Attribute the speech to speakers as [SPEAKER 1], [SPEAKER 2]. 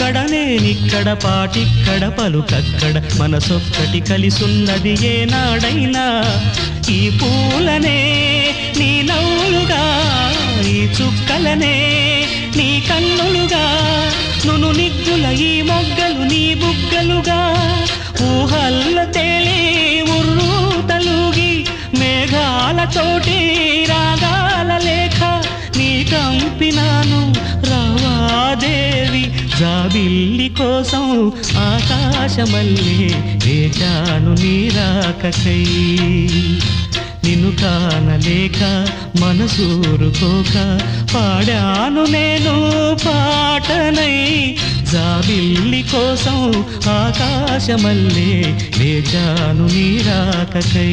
[SPEAKER 1] నువ్వక్కడ నేనిక్కడ పాటిక్కడ పలుకక్కడ మనసొక్కటి కలిసున్నది ఏనాడైనా ఈ పూలనే నీ నవ్వులుగా ఈ చుక్కలనే నీ కన్నులుగా నును నిగ్గుల ఈ మొగ్గలు నీ బుగ్గలుగా ఊహల్ల తేలే ఉర్రు తలుగి మేఘాలతోటి రాగాల లేఖ నీ కంపినాను రావాదేవి జాబిల్లి కోసం ఆకాశమల్లే వేచాను నీరాకకై నిన్ను కానలేక మనసూరుకోక పాడాను నేను పాటనై జాబిల్లి కోసం ఆకాశమల్లే వేచాను నీరాకకై